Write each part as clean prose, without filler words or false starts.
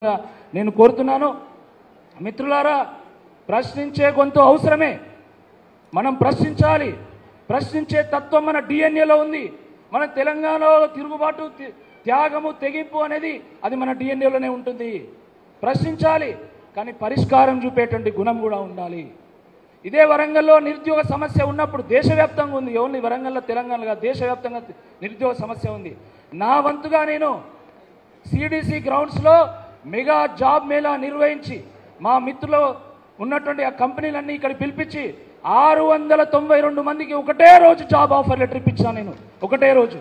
నేను కోరుతున్నాను. మిత్రులారా, ప్రశ్నించే గొంతు అవసరమే. మనం ప్రశ్నించాలి. ప్రశ్నించే తత్వం మన డిఎన్ఏలో ఉంది. మన తెలంగాణలో తిరుగుబాటు, త్యాగము, తెగింపు అనేది అది మన డిఎన్ఏలోనే ఉంటుంది. ప్రశ్నించాలి, కానీ పరిష్కారం చూపేటువంటి గుణం కూడా ఉండాలి. ఇదే వరంగల్లో నిరుద్యోగ సమస్య ఉన్నప్పుడు దేశవ్యాప్తంగా ఉంది. ఓన్లీ వరంగల్లో తెలంగాణగా దేశవ్యాప్తంగా నిరుద్యోగ సమస్య ఉంది. నా వంతుగా నేను సిడిసి గ్రౌండ్స్లో మెగా జాబ్ మేళా నిర్వహించి మా మిత్రులు ఉన్నటువంటి ఆ కంపెనీలన్నీ ఇక్కడ పిలిపించి 692 మందికి ఒకటే రోజు జాబ్ ఆఫర్ లెటర్ ఇప్పించాను నేను, ఒకటే రోజు.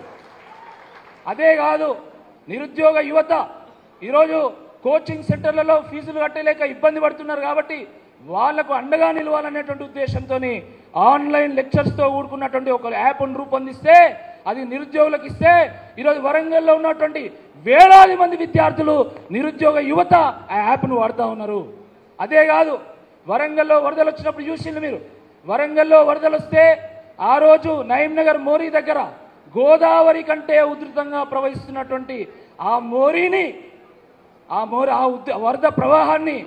అదే కాదు, నిరుద్యోగ యువత ఈరోజు కోచింగ్ సెంటర్లలో ఫీజులు కట్టలేక ఇబ్బంది పడుతున్నారు కాబట్టి వాళ్లకు అండగా నిలవాలనేటువంటి ఉద్దేశంతో ఆన్లైన్ లెక్చర్స్తో కూడుకున్నటువంటి ఒక యాప్ను రూపొందిస్తే అది నిరుద్యోగులకు ఇస్తే ఈరోజు వరంగల్లో ఉన్నటువంటి వేలాది మంది విద్యార్థులు, నిరుద్యోగ యువత ఆ యాప్ను వాడుతూ ఉన్నారు. అదే కాదు, వరంగల్లో వరదలు వచ్చినప్పుడు చూసింది మీరు. వరంగల్లో వరదలు వస్తే ఆ రోజు నయీంనగర్ మోరీ దగ్గర గోదావరి కంటే ఉధృతంగా ప్రవహిస్తున్నటువంటి ఆ మోరీని, ఆ వరద ప్రవాహాన్ని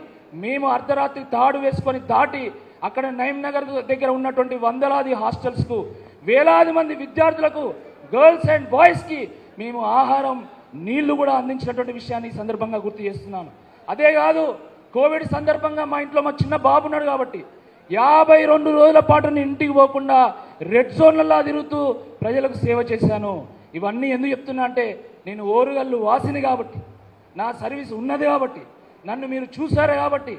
మేము అర్ధరాత్రి తాడు వేసుకొని దాటి అక్కడ నయీంనగర్ దగ్గర ఉన్నటువంటి వందలాది హాస్టల్స్కు, వేలాది మంది విద్యార్థులకు, గర్ల్స్ అండ్ బాయ్స్కి మేము ఆహారం, నీళ్లు కూడా అందించినటువంటి విషయాన్ని ఈ సందర్భంగా గుర్తు చేస్తున్నాను. అదే కాదు, కోవిడ్ సందర్భంగా మా ఇంట్లో మా చిన్న బాబు ఉన్నాడు కాబట్టి 52 రోజుల పాటు నేను ఇంటికి పోకుండా రెడ్ జోన్లలో తిరుగుతూ ప్రజలకు సేవ చేశాను. ఇవన్నీ ఎందుకు చెప్తున్నా అంటే, నేను ఓరుగల్లు వాసిని కాబట్టి, నా సర్వీస్ ఉన్నది కాబట్టి, నన్ను మీరు చూశారు కాబట్టి,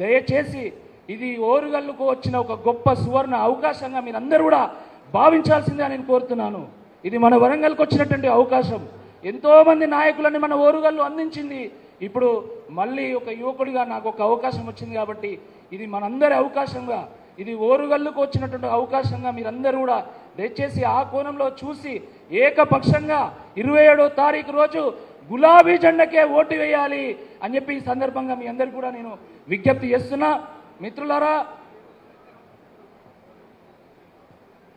దయచేసి ఇది ఓరుగల్లుకు వచ్చిన ఒక గొప్ప సువర్ణ అవకాశంగా మీరందరూ కూడా భావించాల్సిందే నేను కోరుతున్నాను. ఇది మన వరంగల్కి వచ్చినటువంటి అవకాశం. ఎంతోమంది నాయకులని మన ఓరుగల్లు అందించింది. ఇప్పుడు మళ్ళీ ఒక యువకుడిగా నాకు ఒక అవకాశం వచ్చింది కాబట్టి ఇది మనందరి అవకాశంగా, ఇది ఓరుగల్లుకు వచ్చినటువంటి అవకాశంగా మీరందరూ కూడా దయచేసి ఆ కోణంలో చూసి ఏకపక్షంగా 27వ తారీఖు రోజు గులాబీ జెండాకే ఓటు వేయాలి అని చెప్పి ఈ సందర్భంగా మీ అందరికీ కూడా నేను విజ్ఞప్తి చేస్తున్నా. మిత్రులారా,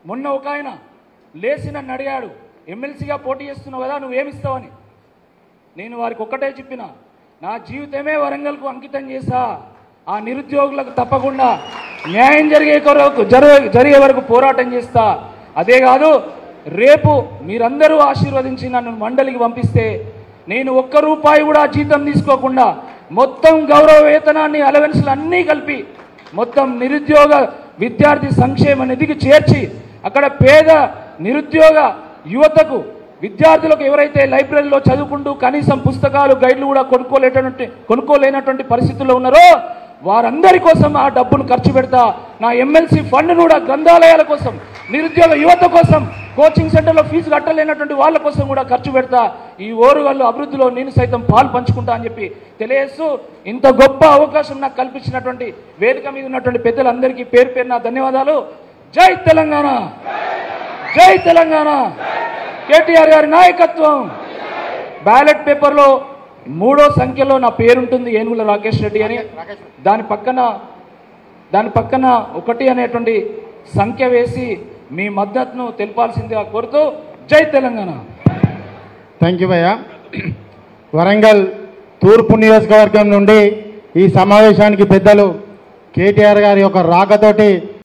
మొన్న ఒక ఆయన లేచి నన్ను అడిగాడు, ఎమ్మెల్సీగా పోటీ చేస్తున్నావు కదా, నువ్వేమిస్తావని. నేను వారికి ఒక్కటే చెప్పిన, నా జీవితమే వరంగల్కు అంకితం చేశా. ఆ నిరుద్యోగులకు తప్పకుండా న్యాయం జరిగే వరకు పోరాటం చేస్తా. అదే కాదు, రేపు మీరందరూ ఆశీర్వదించి నన్ను మండలికి పంపిస్తే నేను ₹1 కూడా జీతం తీసుకోకుండా మొత్తం గౌరవ వేతనాన్ని, అలవెన్స్లు అన్నీ కలిపి మొత్తం నిరుద్యోగ విద్యార్థి సంక్షేమ నిధికి చేర్చి అక్కడ పేద నిరుద్యోగ యువతకు, విద్యార్థులకు ఎవరైతే లైబ్రరీలో చదువుకుంటూ కనీసం పుస్తకాలు, గైడ్లు కూడా కొనుక్కోలేనటువంటి పరిస్థితుల్లో ఉన్నారో వారందరి కోసం ఆ డబ్బును ఖర్చు పెడతా. నా ఎమ్మెల్సీ ఫండ్ కూడా గ్రంథాలయాల కోసం, నిరుద్యోగ యువత కోసం, కోచింగ్ సెంటర్లో ఫీజు కట్టలేనటువంటి వాళ్ళ కోసం కూడా ఖర్చు పెడతా. ఈ ఓరుగల్లు అభివృద్ధిలో నేను సైతం పాలు పంచుకుంటా అని చెప్పి తెలియజేస్తూ, ఇంత గొప్ప అవకాశం నాకు కల్పించినటువంటి వేదిక మీద ఉన్నటువంటి పెద్దలందరికీ పేరు పేరు నా ధన్యవాదాలు. జై తెలంగాణ, జై తెలంగాణ. కేటీఆర్ గారి నాయకత్వం. బ్యాలెట్ పేపర్లో 3వ సంఖ్యలో నా పేరుంటుంది, ఏనుగుల రాకేష్ రెడ్డి అని. దాని పక్కన 1 అనేటువంటి సంఖ్య వేసి మీ మద్దతును తెలపాల్సిందిగా కోరుతూ జై తెలంగాణ. థ్యాంక్ యూ భయ్యా. వరంగల్ తూర్పు నియోజకవర్గం నుండి ఈ సమావేశానికి పెద్దలు కేటీఆర్ గారి యొక్క రాకతోటి